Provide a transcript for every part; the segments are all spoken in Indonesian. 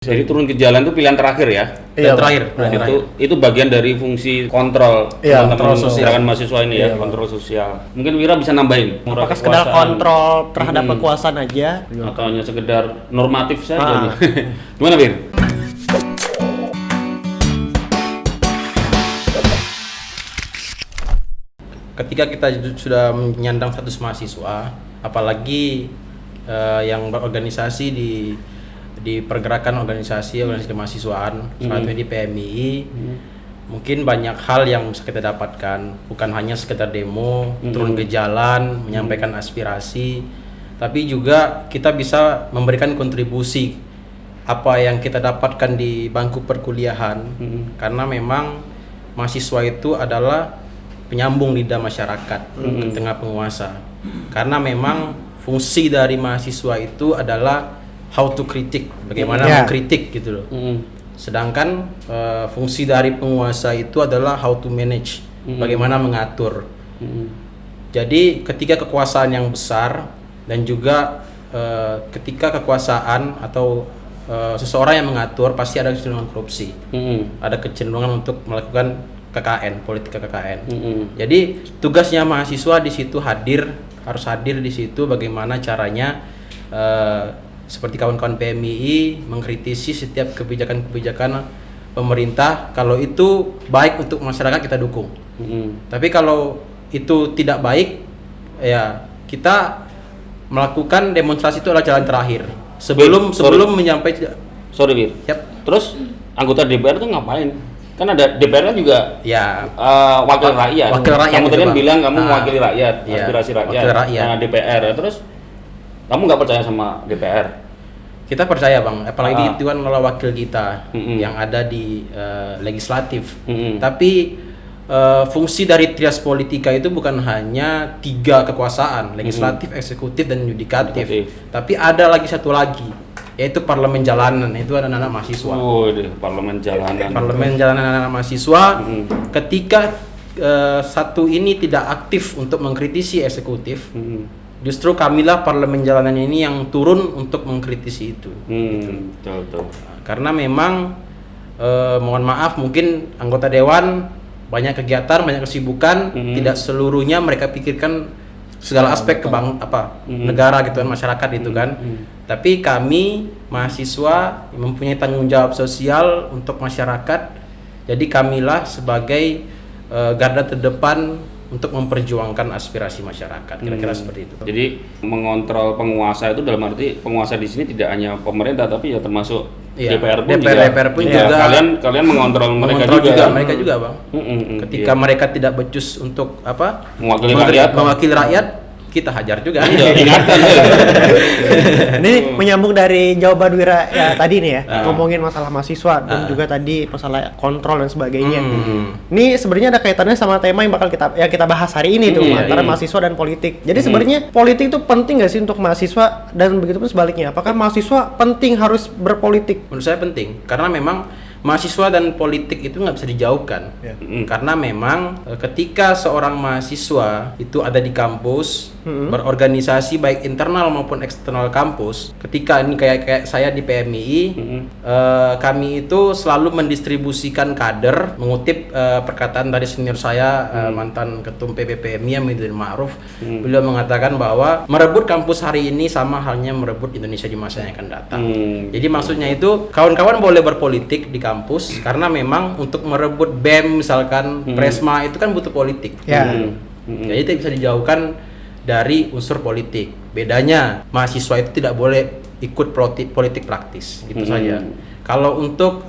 Jadi turun ke jalan itu pilihan terakhir ya? Iya, terakhir. Itu bagian dari fungsi kontrol kontrol gerakan mahasiswa ini ya, kontrol sosial. Mungkin Wira bisa nambahin. Apakah sekedar kontrol terhadap kekuasaan aja? Atau hanya sekedar normatif saja nih? Gimana Wir? Ketika kita sudah menyandang status mahasiswa, apalagi yang berorganisasi di pergerakan organisasi kemahasiswaan, seperti di PMII, mungkin banyak hal yang bisa kita dapatkan, bukan hanya sekedar demo, turun ke jalan, menyampaikan aspirasi, tapi juga kita bisa memberikan kontribusi apa yang kita dapatkan di bangku perkuliahan, karena memang mahasiswa itu adalah penyambung lidah masyarakat ke tengah penguasa, karena memang fungsi dari mahasiswa itu adalah how to kritik, bagaimana mengkritik gitu loh. Sedangkan fungsi dari penguasa itu adalah how to manage, bagaimana mengatur. Jadi ketika kekuasaan yang besar dan juga ketika kekuasaan atau seseorang yang mengatur, pasti ada kecenderungan korupsi, ada kecenderungan untuk melakukan KKN, politik KKN. Jadi tugasnya mahasiswa di situ harus hadir di situ, bagaimana caranya seperti kawan-kawan PMII mengkritisi setiap kebijakan-kebijakan pemerintah. Kalau itu baik untuk masyarakat, kita dukung. Tapi kalau itu tidak baik, ya kita melakukan demonstrasi itu adalah jalan terakhir. Sebelum menyampaikan. Sorry Wir. Terus anggota DPR itu ngapain? Kan ada DPR kan juga wakil rakyat. Kamu tadi kan bilang kamu mewakili rakyat, aspirasi rakyat. Nah, DPR. Terus kamu nggak percaya sama DPR? Kita percaya Bang, apalagi itu kan adalah wakil kita yang ada di legislatif. Tapi fungsi dari trias politika itu bukan hanya 3 kekuasaan, legislatif, eksekutif, dan yudikatif. Tapi ada lagi satu lagi, yaitu parlemen jalanan. Itu anak-anak mahasiswa. Parlemen jalanan. Parlemen jalanan anak-anak mahasiswa. Ketika satu ini tidak aktif untuk mengkritisi eksekutif, justru kamilah parlemen jalanan ini yang turun untuk mengkritisi itu. Betul. Karena memang mohon maaf, mungkin anggota dewan banyak kegiatan, banyak kesibukan, tidak seluruhnya mereka pikirkan segala aspek negara gitu kan, masyarakat itu kan. Tapi kami mahasiswa mempunyai tanggung jawab sosial untuk masyarakat. Jadi kamilah sebagai garda terdepan untuk memperjuangkan aspirasi masyarakat, kira-kira seperti itu. Jadi mengontrol penguasa itu dalam arti penguasa di sini tidak hanya pemerintah, tapi ya termasuk DPR pun juga. Kalian mengontrol mereka juga Bang. Ketika mereka tidak becus untuk mewakili rakyat, kita hajar juga. Ingatkan. Ini menyambung dari jawaban Wira ya tadi nih ya, ngomongin masalah mahasiswa dan juga tadi masalah kontrol dan sebagainya. Ini sebenarnya ada kaitannya sama tema yang bakal kita bahas hari ini tuh, antara mahasiswa dan politik. Jadi sebenarnya politik itu penting nggak sih untuk mahasiswa, dan begitu pun sebaliknya, apakah mahasiswa penting harus berpolitik? Menurut saya penting, karena memang mahasiswa dan politik itu nggak bisa dijauhkan. Karena memang ketika seorang mahasiswa itu ada di kampus, berorganisasi baik internal maupun eksternal kampus, ketika ini kayak saya di PMII, kami itu selalu mendistribusikan kader, mengutip perkataan dari senior saya, mantan ketum PPPMI Hamidul Ma'ruf. Beliau mengatakan bahwa merebut kampus hari ini sama halnya merebut Indonesia di masa yang akan datang. Jadi maksudnya itu kawan-kawan boleh berpolitik di kampus, karena memang untuk merebut BEM misalkan, Presma itu kan butuh politik. Jadi tidak bisa dijauhkan dari unsur politik. Bedanya mahasiswa itu tidak boleh ikut politik praktis, gitu saja. Kalau untuk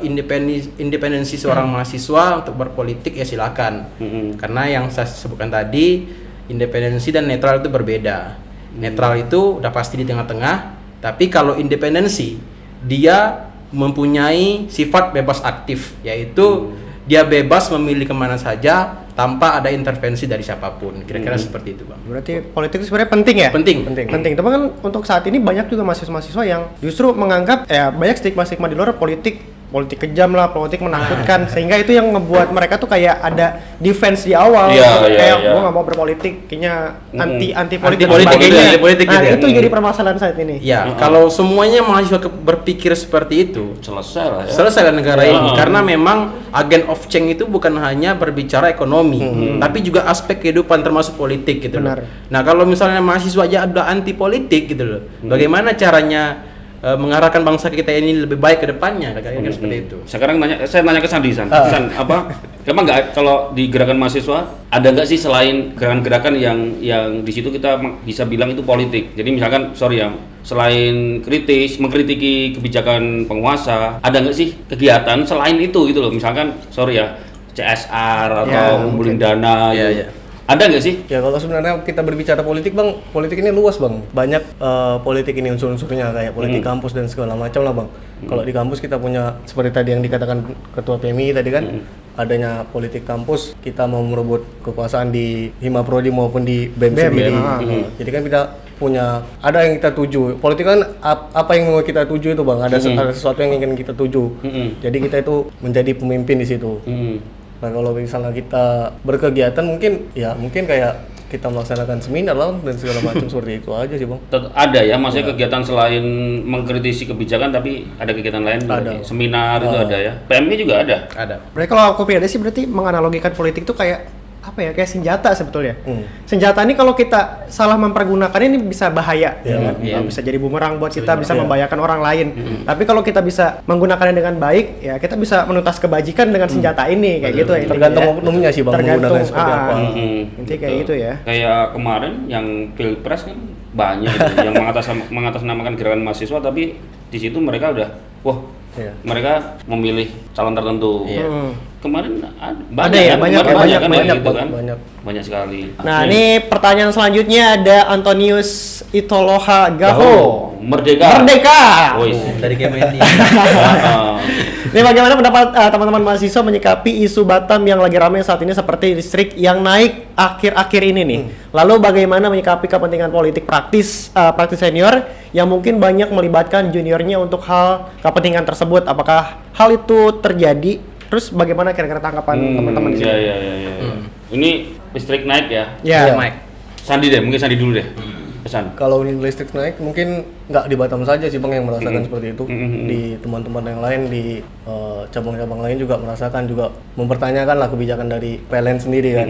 independensi seorang mahasiswa untuk berpolitik, ya silakan. Karena yang saya sebutkan tadi, independensi dan netral itu berbeda. Netral itu udah pasti di tengah-tengah, tapi kalau independensi, dia mempunyai sifat bebas aktif, yaitu dia bebas memilih kemana saja tanpa ada intervensi dari siapapun. Kira-kira seperti itu Bang. Berarti politik itu sebenarnya penting ya? Penting. Tapi kan untuk saat ini banyak juga mahasiswa yang justru menganggap banyak stigma di luar politik politik kejam lah, politik menakutkan, sehingga itu yang ngebuat mereka tuh kayak ada defense di awal, kayak gue nggak mau berpolitik, kayaknya anti politik gitu ya. Itu jadi permasalahan saat ini. Ya, kalau semuanya mahasiswa berpikir seperti itu, selesai lah negara ini, karena memang agen of change itu bukan hanya berbicara ekonomi, tapi juga aspek kehidupan termasuk politik gitu loh. Nah, kalau misalnya mahasiswa aja udah anti politik gitu loh, bagaimana caranya mengarahkan bangsa kita ini lebih baik ke depannya, kayaknya seperti itu. Sekarang saya nanya ke Sandi, San apa? Emang nggak, kalau di gerakan mahasiswa ada nggak sih selain gerakan-gerakan yang di situ kita bisa bilang itu politik? Jadi misalkan, selain mengkritiki kebijakan penguasa, ada nggak sih kegiatan selain itu gitu loh? Misalkan, CSR atau ngumpulin dana. Ada nggak sih? Ya kalau sebenarnya kita berbicara politik bang, politik ini luas bang. Banyak politik ini unsur-unsurnya kayak politik kampus dan segala macam lah bang. Kalau di kampus kita punya seperti tadi yang dikatakan Ketua PMI tadi kan, adanya politik kampus, kita mau merebut kekuasaan di Hima Prodi maupun di BEM sendiri. Jadi kan kita punya, ada yang kita tuju. Politik kan apa yang mau kita tuju itu bang, ada sesuatu yang ingin kita tuju. Jadi kita itu menjadi pemimpin di situ. Nah kalau misalnya kita berkegiatan mungkin kayak kita melaksanakan seminar lah dan segala macam seperti itu aja sih bang. Ada ya, maksudnya kegiatan selain mengkritisi kebijakan tapi ada kegiatan lain, ada. Seminar itu ada ya. PMI juga ada. Berarti kalau aku pribadi sih berarti menganalogikan politik itu kayak kayak senjata sebetulnya. Senjata ini kalau kita salah mempergunakannya ini bisa bahaya, bisa jadi bumerang buat kita, bisa membahayakan orang lain. Tapi kalau kita bisa menggunakannya dengan baik, ya kita bisa menuntas kebajikan dengan senjata ini, kayak gitu ya. Tergantung oknumnya sih bang, menggunakan seperti apa. Intinya kayak gitu ya. Kayak kemarin yang Pilpres kan banyak yang mengatasnamakan gerakan mahasiswa, tapi di situ mereka udah mereka memilih calon tertentu. Kemarin banyak sekali. Nah, ini pertanyaan selanjutnya ada Antonius Itoloha Gaho. Merdeka. Dari Kementerian. Ini bagaimana pendapat teman-teman mahasiswa menyikapi isu Batam yang lagi ramai saat ini seperti listrik yang naik akhir-akhir ini nih. Lalu bagaimana menyikapi kepentingan politik praktis senior yang mungkin banyak melibatkan juniornya untuk hal kepentingan tersebut? Apakah hal itu terjadi? Terus bagaimana kira-kira tanggapan teman-teman di sini? Ini listrik naik ya? Naik. Sandi mungkin dulu deh. Pesan. Kalau listrik naik mungkin nggak di Batam saja sih bang yang merasakan seperti itu. Di teman-teman yang lain, di cabang-cabang lain juga merasakan, juga mempertanyakan lah kebijakan dari PLN sendiri kan.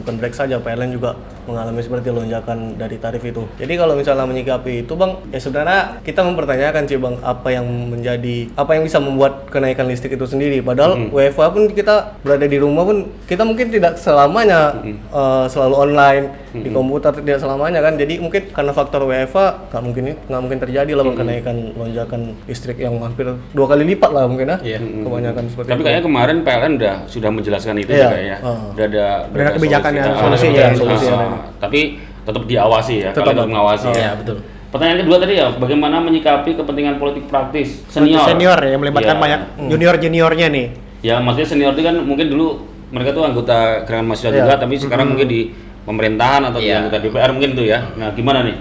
Bukan Brex saja, PLN juga mengalami seperti lonjakan dari tarif itu. Jadi kalau misalnya menyikapi itu bang, ya sebenarnya kita mempertanyakan sih bang, apa yang bisa membuat kenaikan listrik itu sendiri. Padahal WFH pun kita berada di rumah pun kita mungkin tidak selamanya selalu online di komputer, tidak selamanya kan. Jadi mungkin karena faktor WFH nggak mungkin terjadi lah bang kenaikan lonjakan listrik yang hampir 2 kali lipat lah mungkin kebanyakan seperti tapi itu. Kayaknya kemarin PLN sudah menjelaskan itu juga ya. Udah ada kebijakannya, solusi. Tapi tetap diawasi ya, tetap mengawasi. Betul. Pertanyaan kedua tadi ya, bagaimana menyikapi kepentingan politik praktis senior yang melibatkan banyak junior-juniornya nih. Ya, maksudnya senior itu kan mungkin dulu mereka tuh anggota gerakan mahasiswa juga, tapi sekarang mungkin di pemerintahan atau di anggota DPR mungkin tuh ya. Nah, gimana nih?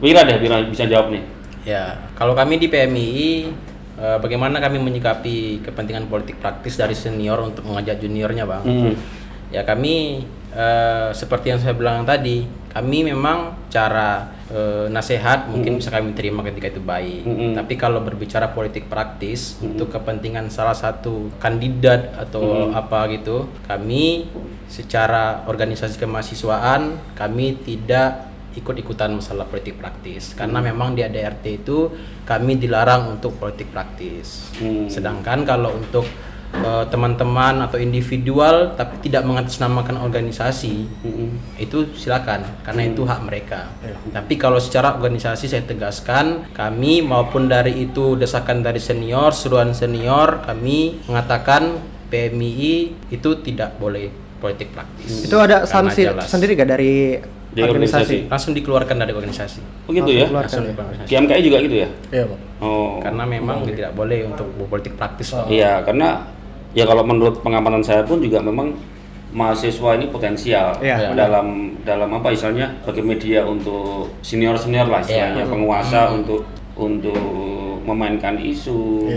Wira bisa jawab nih. Ya, kalau kami di PMI, bagaimana kami menyikapi kepentingan politik praktis dari senior untuk mengajak juniornya, Bang? Ya, kami seperti yang saya bilang tadi, kami memang cara nasihat mungkin bisa kami terima ketika itu baik. Tapi kalau berbicara politik praktis untuk kepentingan salah satu kandidat atau apa gitu, kami secara organisasi kemahasiswaan kami tidak ikut-ikutan masalah politik praktis karena memang di ADRT itu kami dilarang untuk politik praktis. Sedangkan kalau untuk teman-teman atau individual tapi tidak mengatasnamakan organisasi, itu silakan karena itu hak mereka. Tapi kalau secara organisasi saya tegaskan, kami maupun dari itu desakan dari senior, seruan senior, kami mengatakan PMI itu tidak boleh politik praktis. Itu ada sanksi sendiri gak dari organisasi? Langsung dikeluarkan dari organisasi. Begitu ya? Langsung dikeluarkan. KMKI juga gitu ya? Iya, Pak. Karena memang tidak boleh untuk politik praktis. Iya, karena ya kalau menurut pengamatan saya pun juga memang mahasiswa ini potensial dalam apa istilahnya sebagai media untuk senior lah istilahnya, penguasa untuk memainkan isu,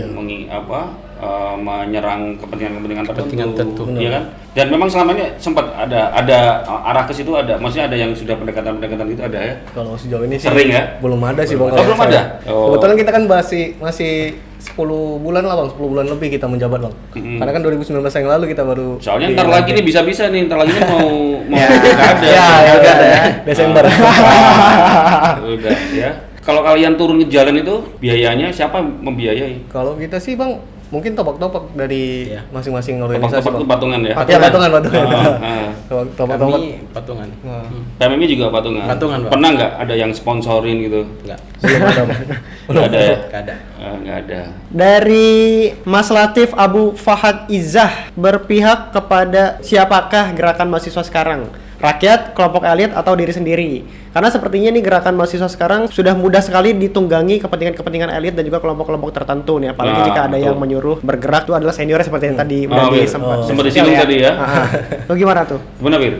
menyerang kepentingan tertentu, ya kan? Dan memang selama ini sempat ada arah ke situ, maksudnya ada yang sudah pendekatan itu ada ya? Kalau sejauh ini sih sering ya? Belum ada sih Bang. Belum ada? Kebetulan kita kan masih 10 bulan lah Bang, 10 bulan lebih kita menjabat Bang. Karena kan 2019 yang lalu kita baru. Soalnya ntar lagi nih bisa-bisa nih, ntar lagi nih mau nggak ada. Ya. Desember. Udah ya. Kalau kalian turun ke jalan itu biayanya siapa membiayai? Kalau kita sih Bang, mungkin topak-topak dari masing-masing organisasi. Topak-topak itu patungan ya? Ya, patungan. Topak-topak patungan. PMMI juga patungan? Patungan, Pak. Pernah nggak ada yang sponsorin gitu? Nggak. Belum ada Bang. Belum ada ya? Nggak ada. Dari Mas Latif Abu Fahad Izzah, berpihak kepada siapakah gerakan mahasiswa sekarang? Rakyat, kelompok elit, atau diri sendiri? Karena sepertinya nih gerakan mahasiswa sekarang sudah mudah sekali ditunggangi kepentingan-kepentingan elit dan juga kelompok-kelompok tertentu nih. Apalagi jika ada yang menyuruh bergerak itu adalah senior seperti yang tadi udah sempat disinggung tadi ya. Itu gimana tuh? Gimana, Bir?